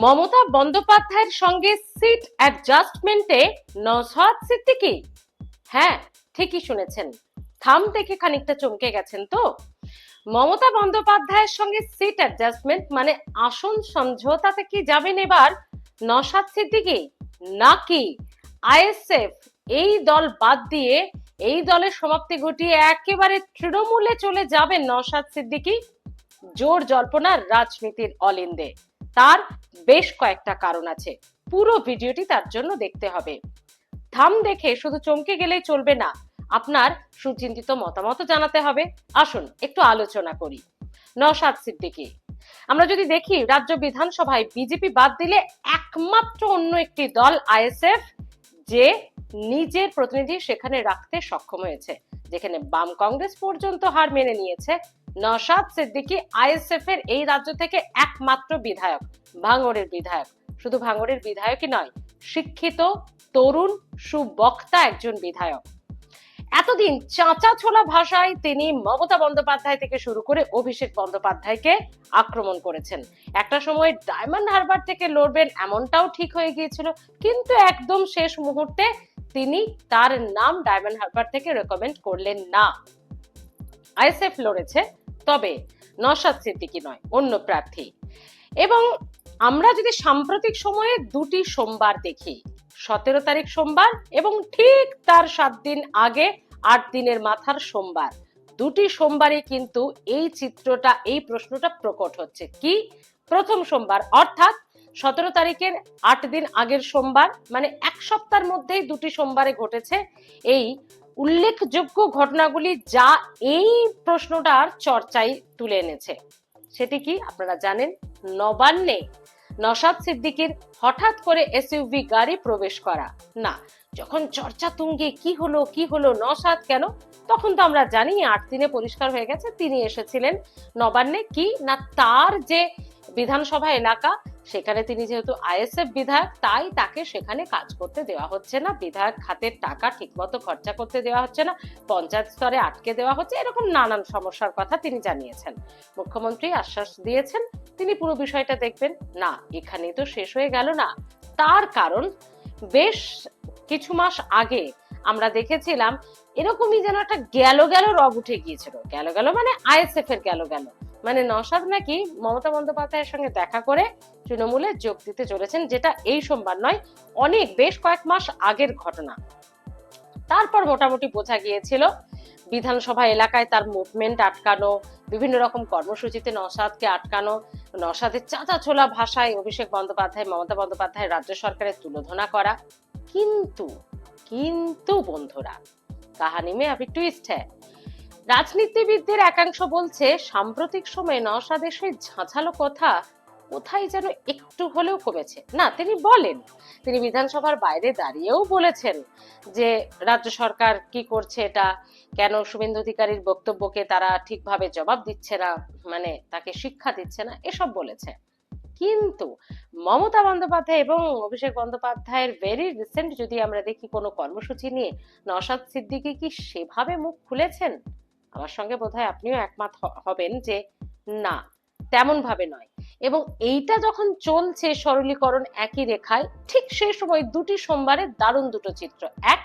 মমতা বন্দ্যোপাধ্যায়ের সঙ্গে সিট অ্যাডজাস্টমেন্টে নওশাদ সিদ্দিকী। হ্যাঁ, ঠিকই শুনেছেন। থাম দেখে খানিকটা চমকে গেছেন তো। মমতা বন্দ্যোপাধ্যায়ের সঙ্গে সিট অ্যাডজাস্টমেন্ট মানে আসন সমঝোতাতে কি যাবেন এবার নওশাদ সিদ্দিকী, নাকি আইএসএফ এই দল বাদ দিয়ে এই দলের সমাপ্তি ঘটিয়ে একেবারে তৃণমূলে চলে যাবেন নওশাদ সিদ্দিকী? জোর জল্পনার রাজনীতির অলিন্দে তার বেশ কয়েকটা কারণ আছে। পুরো ভিডিওটি তার জন্য দেখতে হবে। থাম দেখে শুধু চমকে গেলেই চলবে না, আপনার সুচিন্তিত মতামত জানাতে হবে। আসুন একটু আলোচনা করি। নওশাদ সিদ্দিকী, আমরা যদি দেখি রাজ্য বিধানসভায় বিজেপি বাদ দিলে একমাত্র অন্য একটি দল আইএসএফ যে নিজের প্রতিনিধি সেখানে রাখতে সক্ষম হয়েছে, যেখানে বাম কংগ্রেস পর্যন্ত হার মেনে নিয়েছে। নওশাদ সিদ্দিকী আইএসএফ এর এই রাজ্য থেকে একমাত্র বিধায়ক, ভাঙড়ের বিধায়ক। শুধু ভাঙড়ের বিধায়কই নয়, শিক্ষিত, তরুণ, সুবক্তা একজন বিধায়ক। এতদিন চাঁচা ছোলা ভাষায় তিনি মমতা বন্দ্যোপাধ্যায় থেকে শুরু করে অভিষেক বন্দ্যোপাধ্যায়কে আক্রমণ করেছেন। একটা সময় ডায়মন্ড হারবার থেকে লড়বেন এমনটাও ঠিক হয়ে গিয়েছিল, কিন্তু একদম শেষ মুহূর্তে তিনি তার নাম ডায়মন্ড হারবার থেকে রেকমেন্ড করলেন না। আইএসএফ লড়েছে, তবে নওশাদ সিদ্দিকী নয়, অন্য প্রার্থী। এবং আমরা যদি সাম্প্রতিক সময়ে দুটি সোমবার দেখি, 17 তারিখ সোমবার এবং ঠিক তার 7 দিন আগে 8 দিনের মাথার সোমবার, দুটি সোমবারে কিন্তু এই চিত্রটা, এই প্রশ্নটা প্রকট হচ্ছে। কি? প্রথম সোমবার অর্থাৎ 17 তারিখের 8 দিন আগের সোমবার, মানে এক সপ্তাহের মধ্যেই দুটি সোমবারে ঘটেছে এই উল্লেখযোগ্য ঘটনাগুলি, যা এই প্রশ্নটার চর্চায় তুলে এনেছে। সেটি কি আপনারা জানেন? নবান্নে নওশাদ সিদ্দিকীর হঠাৎ করে এসইউভি গাড়ি প্রবেশ করা। না, যখন চর্চা তুঙ্গে কি হলো নওশাদ কেন, তখন তো আমরা জানি 8 দিনে পরিষ্কার হয়ে গেছে তিনি এসেছিলেন নবান্নে। কি না, তার যে বিধানসভা এলাকা সেখানে তিনি যেহেতু আইএসএফ বিধায়ক, তাই তাকে সেখানে কাজ করতে দেওয়া হচ্ছে না, বিধায়ক খাতের টাকা ঠিকমতো খরচা করতে দেওয়া হচ্ছে না, পঞ্চায়েত স্তরে আটকে দেওয়া হচ্ছে, এরকম নানান সমস্যার কথা তিনি জানিয়েছেন। মুখ্যমন্ত্রী আশ্বাস দিয়েছেন তিনি পুরো বিষয়টা দেখবেন। না, এখানেই তো শেষ হয়ে গেল না। তার কারণ বেশ কিছু মাস আগে আমরা দেখেছিলাম এরকমই যেন একটা গেল রব উঠে গিয়েছিল। গেল মানে আইএসএফ এর গেল, মানে নওশাদ নাকি মমতা বন্দ্যোপাধ্যায়ের সঙ্গে দেখা করে তৃণমূলে যোগ দিতে চলেছেন, যেটা এই সোমবার নয়, অনেক বেশ কয়েক মাস আগের ঘটনা। তারপর মোটামুটি বোঝা গিয়েছিল বিধানসভা এলাকায় তার মুভমেন্ট আটকানো, বিভিন্ন রকম কর্মসূচিতে নওশাদকে আটকানো, নওশাদের চাঁচা ছোলা ভাষায় অভিষেক বন্দ্যোপাধ্যায়, মমতা বন্দ্যোপাধ্যায় রাজ্য সরকারের তুলোধনা করা। কিন্তু বন্ধুরা, কাহানি মে আভি টুইস্ট হ্যায়। রাজনীতিবিদদের একাংশ বলছে সাম্প্রতিক সময়ে নওশাদের সেই ঝাঁঝালো কথা কোথায় যেন একটু হলেও কমেছে। না, তিনি বলেন, তিনি বিধানসভার বাইরে দাঁড়িয়েও বলেছেন যে রাজ্য সরকার কি করছে, এটা কেন শুভেন্দু অধিকারীর বক্তব্যকে তারা ঠিকভাবে জবাব দিচ্ছে না, মানে তাকে শিক্ষা দিচ্ছে না, এসব বলেছে। কিন্তু মমতা বন্দ্যোপাধ্যায় এবং অভিষেক বন্দ্যোপাধ্যায়ের ভেরি রিসেন্ট যদি আমরা দেখি কোনো কর্মসূচি নিয়ে, নওশাদ সিদ্দিকী কি সেভাবে মুখ খুলেছেন? আমার সঙ্গে বোধহয় আপনিও একমত হবেন যে না, তেমন ভাবে নয়। এবং এইটা যখন চলছে সরলীকরণ একই রেখায়, ঠিক সেই সময় দুটি সোমবারে দারুণ দুটো চিত্র। এক,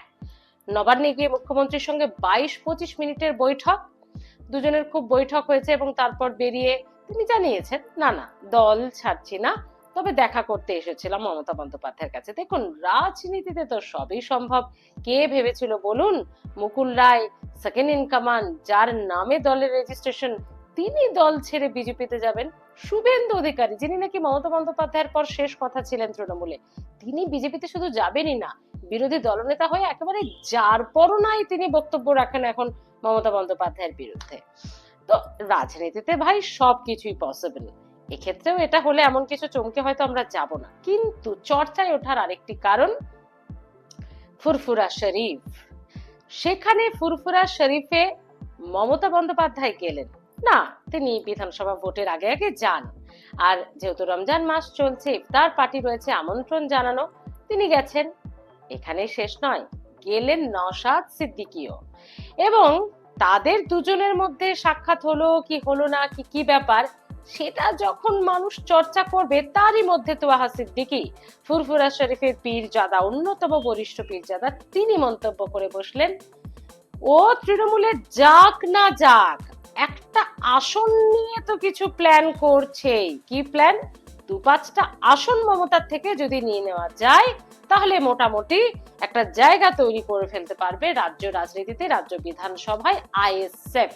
নবান্নে গিয়ে মুখ্যমন্ত্রীর সঙ্গে 22-25 মিনিটের বৈঠক, দুজনের খুব বৈঠক হয়েছে এবং তারপর বেরিয়ে তিনি জানিয়েছেন না দল ছাড়ছি না, তবে দেখা করতে এসেছিলাম মমতা বন্দ্যোপাধ্যায়ের কাছে। দেখুন, রাজনীতিতে তো সবই সম্ভব। কে ভেবেছিল বলুন Mukul Roy, second in command, যার নামে দলের রেজিস্ট্রেশন, তিনি দল ছেড়ে বিজেপিতে যাবেন? শুভেন্দু অধিকারী, যিনি নাকি মমতা বন্দ্যোপাধ্যায়ের পর শেষ কথা ছিলেন তৃণমূলে, তিনি বিজেপিতে শুধু যাবেনই না, বিরোধী দলনেতা হয়ে একেবারে যার পরনাই তিনি বক্তব্য রাখেন এখন মমতা বন্দ্যোপাধ্যায়ের বিরুদ্ধে। তো রাজনীতিতে ভাই সবকিছুই পসিবল। এক্ষেত্রেও এটা হলে এমন কিছু চমকে হয়তো আমরা যাব না। কিন্তু চর্চায় ওঠার আরেকটি কারণ ফুরফুরা শরীফ। সেখানে ফুরফুরা শরীফে মমতা বন্দ্যোপাধ্যায় গেলেন না, তিনি বিধানসভা ভোটের আগে আগে যান। আর যেহেতু রমজান মাস চলছে, ইফতার পার্টি রয়েছে, আমন্ত্রণ জানানো, তিনি গেছেন। এখানে শেষ নয়, গেলেন নওশাদ সিদ্দিকীও। এবং তাদের দুজনের মধ্যে সাক্ষাৎ হলো কি হলো না, কি ব্যাপার, সেটা যখন মানুষ চর্চা করবে, তারই মধ্যে তোয়াহা সিদ্দিকী, ফুরফুরা শরীফের পীরজাদা, অন্যতম বরিষ্ঠ পীরজাদা, তিনি মন্তব্য করে বসলেন, ও তৃণমূলে যাক না যাক, একটা আসন নিয়ে তো কিছু প্ল্যান করছেই। কি প্ল্যান? 2-5টা আসন মমতার থেকে যদি নিয়ে নেওয়া যায়, তাহলে মোটামুটি একটা জায়গা তৈরি করে ফেলতে পারবে রাজ্য রাজনীতিতে, রাজ্য বিধানসভায় আইএসএফ,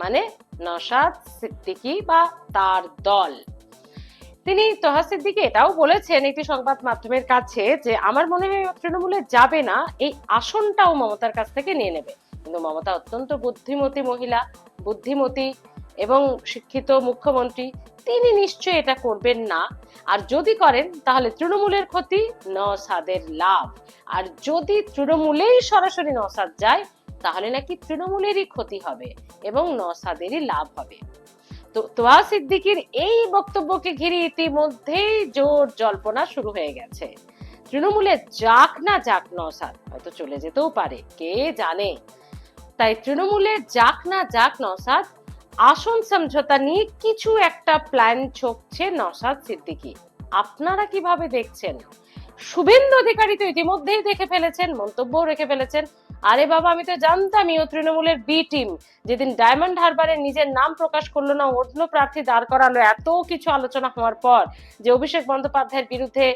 মানে নওশাদ সিদ্দিকী বা তার দল। তিনি তোহা সিদ্দিকী এটাও বলেছেন একটি সংবাদ মাধ্যমের কাছে যে, আমার মনে হয় তৃণমূলে যাবে না, এই আসনটাও মমতার কাছ থেকে নিয়ে নেবে। কিন্তু মমতা অত্যন্ত বুদ্ধিমতী মহিলা, বুদ্ধিমতী এবং শিক্ষিত মুখ্যমন্ত্রী, তিনি নিশ্চয়ই এটা করবেন না। আর যদি করেন তাহলে তৃণমূলের ক্ষতি, নওশাদের লাভ। আর যদি তৃণমূলেই সরাসরি নওশাদ যায়, তাহলে নাকি তৃণমূলেরই ক্ষতি হবে এবং নওশাদেরই লাভ হবে। তো তোয়া সিদ্দিকীর এই বক্তব্যকে ঘিরে ইতিমধ্যেই জোর জল্পনা শুরু হয়ে গেছে। তৃণমূলে যাক না যাক নওশাদ, হয়তো চলে যেতেও পারে, কে জানে। তাই তৃণমূলে যাক না যাক নওশাদ, আসন সমঝোতা নিয়ে কিছু একটা প্ল্যান ছকছে নওশাদ সিদ্দিকী। আপনারা কিভাবে দেখছেন? শুভেন্দু অধিকারী তো ইতিমধ্যেই দেখে ফেলেছেন, মন্তব্যও রেখে ফেলেছেন, আরে বাবা আমি তো জানতামই ও তৃণমূলের বি টিম। যেদিন ডায়মন্ড হারবারে নিজের নাম প্রকাশ করলো না, অন্য প্রার্থী দাঁড় করালো, এত কিছু আলোচনা হওয়ার পর যে অভিষেক বন্দ্যোপাধ্যায়ের বিরুদ্ধে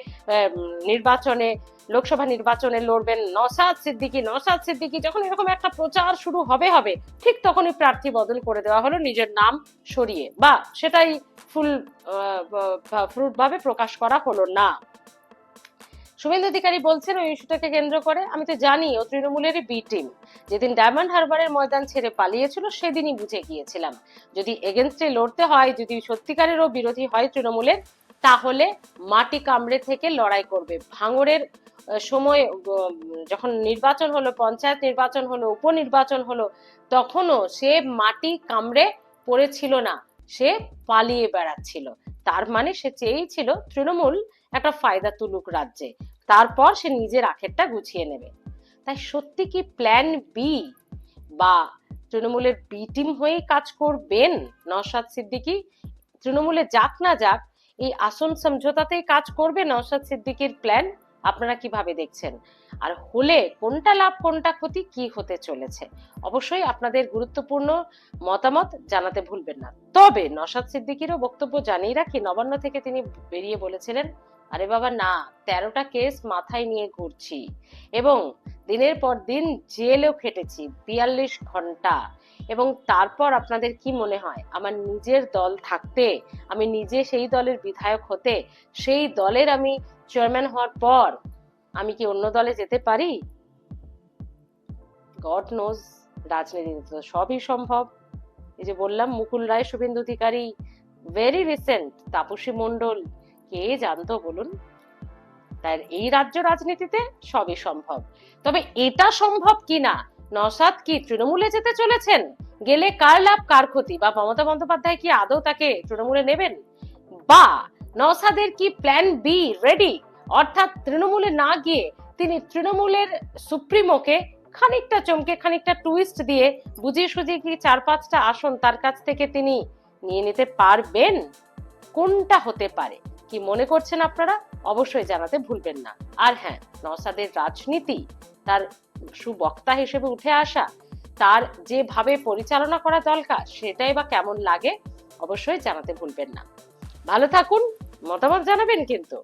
নির্বাচনে, লোকসভা নির্বাচনে লড়বেন নওশাদ সিদ্দিকী, নওশাদ সিদ্দিকী, যখন এরকম একটা প্রচার শুরু হবে ঠিক তখনই প্রার্থী বদল করে দেওয়া হলো, নিজের নাম সরিয়ে, বা সেটাই ফুল ফ্রুট ভাবে প্রকাশ করা হলো না। শুভেন্দু অধিকারী বলছেন ওই ইস্যুটাকে কেন্দ্র করে, আমি তো জানি ও তৃণমূলেরই বি টিম। যেদিন ডায়মন্ড হারবারের ময়দান ছেড়ে পালিয়েছিল সেদিনই বুঝে গিয়েছিলাম, যদি এগেনস্টে লড়তে হয়, যদি সত্যিকারেরও বিরোধী হয় তৃণমূলের, তাহলে মাটি কামড়ে থেকে লড়াই করবে। ভাঙড়ের সময় যখন নির্বাচন হলো, পঞ্চায়েত নির্বাচন হলো, উপনির্বাচন হলো, তখনও সে মাটি কামড়ে পড়েছিল না, সে পালিয়ে বেড়াচ্ছিল। তার মানে সে চেয়েছিল তৃণমূল একটা ফায়দা তুলুক রাজ্যে, তারপর সে নিজের আখেরটা গুছিয়ে নেবে। তাই সত্যি কি প্ল্যান বি বা তৃণমূলের বি টিম হয়েই কাজ করবেন নওশাদ সিদ্দিকী? তৃণমূলে যাক না যাক, এই আসন সমঝোতাতেই কাজ করবে নওশাদ সিদ্দিকীর প্ল্যান? আপনারা কিভাবে দেখছেন? আর হলে কোনটা লাভ কোনটা ক্ষতি, কি হতে চলেছে? অবশ্যই আপনাদের গুরুত্বপূর্ণ মতামত জানাতে ভুলবেন না। তবে নওশাদ সিদ্দিকীরও বক্তব্য জানিয়ে রাখি, নবান্ন থেকে তিনি বেরিয়ে বলেছিলেন, আরে বাবা না, 13টা কেস মাথায় নিয়ে ঘুরছি এবং দিনের পর দিন জেলেও খেটেছি 42 ঘন্টা, এবং তারপর আপনাদের কি মনে হয় আমার নিজের দল থাকতে, আমি নিজে সেই দলের বিধায়ক হতে, সেই দলের আমি চেয়ারম্যান হওয়ার পর আমি কি অন্য দলে যেতে পারি? গড নোজ, রাজনীতিতে তো সবই সম্ভব। এই যে বললাম, মুকুল রায়, শুভেন্দু অধিকারী, ভেরি রিসেন্ট তাপসী মণ্ডল, কে জানতো বলুন? তাই এই রাজ্য রাজনীতিতে সবই সম্ভব। তবে এটা সম্ভব কিনা, নওশাদ কি তৃণমূলে যেতে চলেছেন, গেলে কার লাভ কার ক্ষতি, বা মমতা বন্দ্যোপাধ্যায় কি আদৌ তাকে তৃণমূলে নেবেন, বা নওশাদের কি প্ল্যান বি রেডি, অর্থাৎ তৃণমূলে না গিয়ে তিনি তৃণমূলের সুপ্রিমোকে খানিকটা চমকে, খানিকটা টুইস্ট দিয়ে বুঝিয়ে সুঝিয়ে কি 4-5টা আসন তার কাছ থেকে তিনি নিয়ে নিতে পারবেন? কোনটা হতে পারে, কি মনে করছেন আপনারা? অবশ্যই জানাতে ভুলবেন না। আর হ্যাঁ, নওশাদের রাজনীতি, তার সুবক্তা হিসেবে উঠে আসা, তার যেভাবে পরিচালনা করা দরকার, সেটাই বা কেমন লাগে, অবশ্যই জানাতে ভুলবেন না। ভালো থাকুন, মতামত জানাবেন কিন্তু।